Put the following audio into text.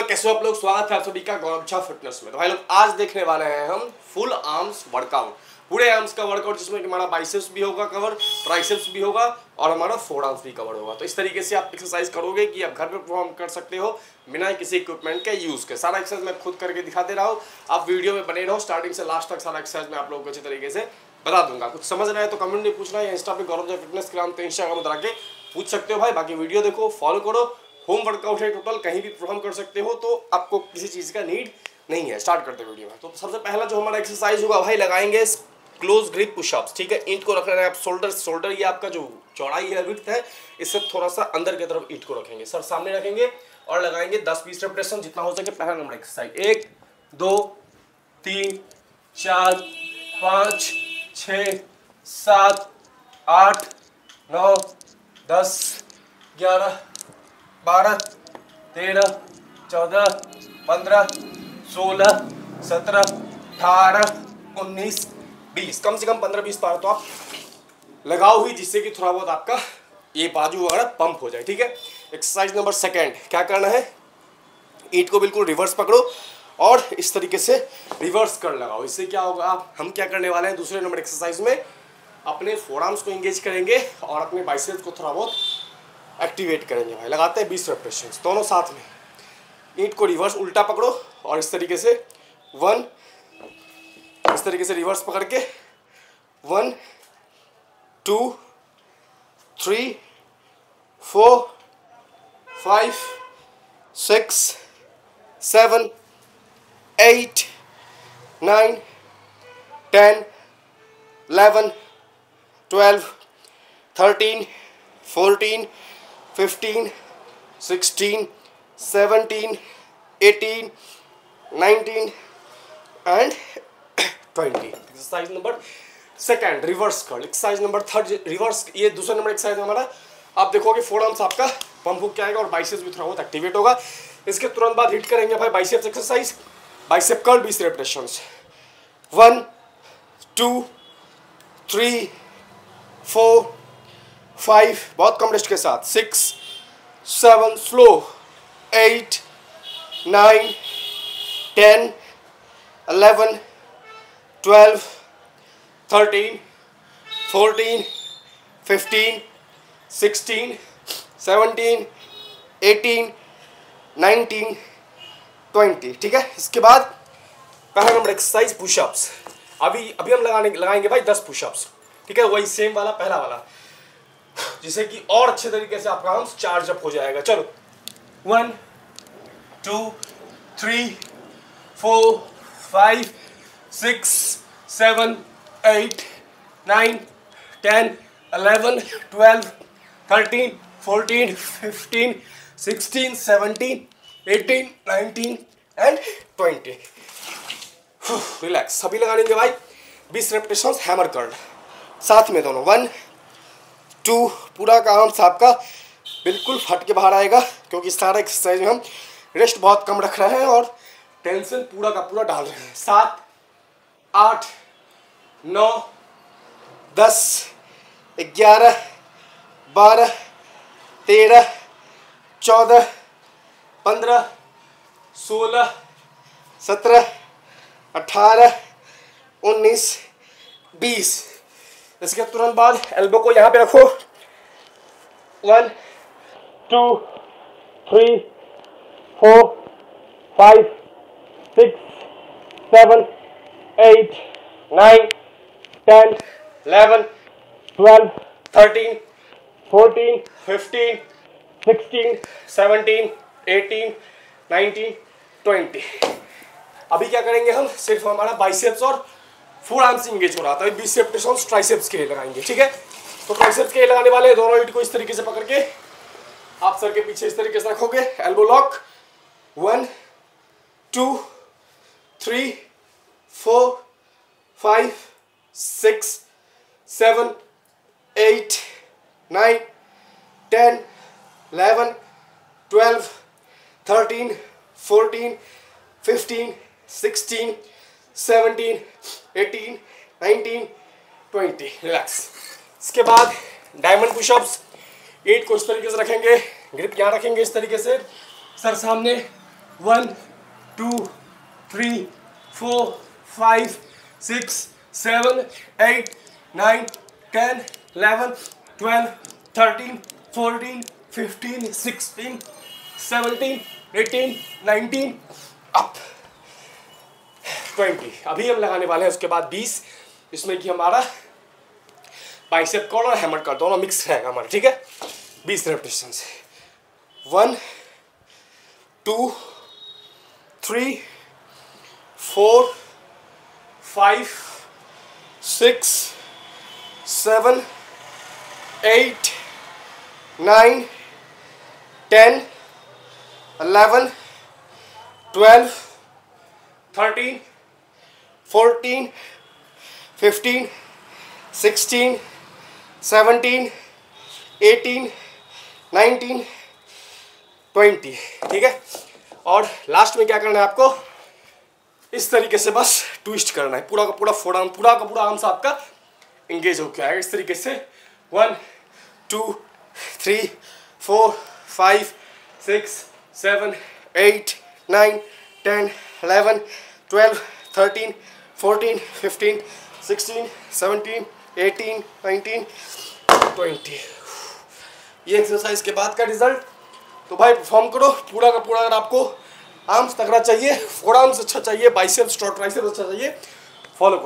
कैसे हो आप लोग। स्वागत है आप सभी का गौरव झा फिटनेस में। तो भाई लोग आज देखने वाले हैं हम फुल आर्म्स वर्कआउट, पूरे आर्म्स का वर्कआउट, जिसमें कि हमारा बाइसेप्स भी होगा कवर, ट्राइसेप्स भी होगा और हमारा फोर आर्म्स भी कवर होगा। तो इस तरीके से आप एक्सरसाइज करोगे कि आप घर पे परफॉर्म कर सकते हो बिना किसी इक्विपमेंट के यूज के। सारा एक्सरसाइज मैं खुद करके दिखा दे रहा हूँ, आप वीडियो में बने रहो स्टार्टिंग से लास्ट तक। सारा एक्सरसाइज मैं आप लोगों को अच्छे तरीके से बता दूंगा। कुछ समझ रहे हैं तो कमेंट में पूछना, या इंस्टा पे गौरव झा फिटनेस के नाम पे इंस्टाग्राम में के पूछ सकते हो भाई। बाकी वीडियो देखो, फॉलो करो। होम वर्कआउट है टोटल, कहीं भी परफॉर्म कर सकते हो, तो आपको किसी चीज़ का नीड नहीं है। स्टार्ट करते वीडियो में। तो सबसे पहला जो हमारा एक्सरसाइज होगा भाई, लगाएंगे क्लोज ग्रिप पुशअप्स। ठीक है, ईंट को रख रहे हैं आप शोल्डर ये आपका जो चौड़ाई है, विड्थ है, इससे थोड़ा सा अंदर की तरफ ईंट को रखेंगे, सर सामने रखेंगे और लगाएंगे 10-20 रेपिटेशन जितना हो सके। पहला नंबर एक्सरसाइज 1 2 3 4 5 6 7 8 9 10 11 12 13 14 15 16 17 18 19 20, कम से कम 15-20 बार तो आप लगाओ ही, जिससे कि थोड़ा बहुत आपका ये बाजू वगैरह पंप हो जाए। ठीक है, एक्सरसाइज नंबर सेकेंड, क्या करना है, ईंट को बिल्कुल रिवर्स पकड़ो और इस तरीके से रिवर्स कर लगाओ। इससे क्या होगा, हम क्या करने वाले हैं दूसरे नंबर एक्सरसाइज में, अपने फोरआर्म्स को इंगेज करेंगे और अपने बाइसेप्स को थोड़ा बहुत एक्टिवेट करेंगे भाई। लगाते हैं 20 रेपिटेशंस दोनों साथ में। ईंट को रिवर्स उल्टा पकड़ो और इस तरीके से इस तरीके से रिवर्स पकड़ के 1 2 3 4 5 6 7 8 9 10 11 12 13 14 15 16 17 18 19 and 20। Exercise number second reverse curl. Exercise number third reverse, ये दूसरा नंबर एक्सरसाइज हमारा। आप देखोगे फोर आर्म्स आपका पंप हो क्या आएगा और बाइसेप्स भी थोड़ा बहुत एक्टिवेट होगा। इसके तुरंत बाद हिट करेंगे भाई biceps exercise, bicep curl 20 repetitions. 1 2 3 4 5, बहुत कम रेस्ट के साथ, 6 7 स्लो, 8 9 10 11 12 13 14 15 16 17 18 19 20। ठीक है, इसके बाद पहला नंबर एक्सरसाइज पुशअप्स। अभी हम लगाएंगे भाई 10 पुशअप्स। ठीक है, वही सेम वाला पहला वाला, जिससे कि और अच्छे तरीके से आपका आर्म्स चार्ज अप हो जाएगा। चलो 1 2 3 4 5 6 7 8 9 10 11 12 13 14 15 16 17 18 19 एंड 20। रिलैक्स। सभी लगा लेंगे भाई 20 रेपिटेशंस हैमर कर्ल साथ में दोनों। 1 2, पूरा का आर्म्स आपका बिल्कुल फट के बाहर आएगा, क्योंकि सारा एक्सरसाइज में हम रेस्ट बहुत कम रख रहे हैं और टेंशन पूरा का पूरा डाल रहे हैं। 7 8 9 10 11 12 13 14 15 16 17 18 19 20। इसके तुरंत बाद एल्बो को यहाँ पे रखो। 1 2 3 4 5 6 7 8 9 10 11 12 13 14 15 16 17 18 19 20। अभी क्या करेंगे हम, सिर्फ हमारा बाइसेप्स और फोर आर्म्स इंगेज हो रहा था। 20 रेपिटेशंस ट्राइसेप्स के लिए लगाएंगे। ठीक है, तो ट्राइसेप्स के लिए लगाने वाले दोनों ईंट को इस तरीके से पकड़ के आप सर के पीछे इस तरीके से रखोगे, एल्बो लॉक। 1 2 3 4 5 6 7 8 9 10 11 12 13 14 15 16 17 18 19 20। रिलैक्स। इसके बाद डायमंड पुशअप्स। ईंट को इस तरीके से रखेंगे, ग्रिप यहाँ रखेंगे इस तरीके से, सर सामने, 1 2 3 4 5 6 7 8 9 10 11 12 13 14 15 16 17 18 19 अप 20। अभी हम लगाने वाले हैं उसके बाद 20, इसमें कि हमारा बाइसेप कर्ल और हैमर कर्ल दोनों मिक्स रहेगा हमारा, ठीक है। 20 रेपिटेशन से 1 2 3 4 5 6 7 8 9 10 11 12 13 14 15 16 17 18 19 20, ठीक है। और लास्ट में क्या करना है आपको, इस तरीके से बस ट्विस्ट करना है, पूरा का पूरा फोरआर्म, पूरा का पूरा आर्म्स आपका इंगेज हो गया है इस तरीके से। 1 2 3 4 5 6 7 8 9 10 11 12 13 14 15 16 17 18 19 20। ये एक्सरसाइज के बाद का रिजल्ट। तो भाई परफॉर्म करो पूरा का पूरा। अगर आपको आर्म्स तगड़ा चाहिए, फोर आर्म्स अच्छा चाहिए, बाइसेप्स ट्राइसेप्स अच्छा चाहिए, फॉलो करो।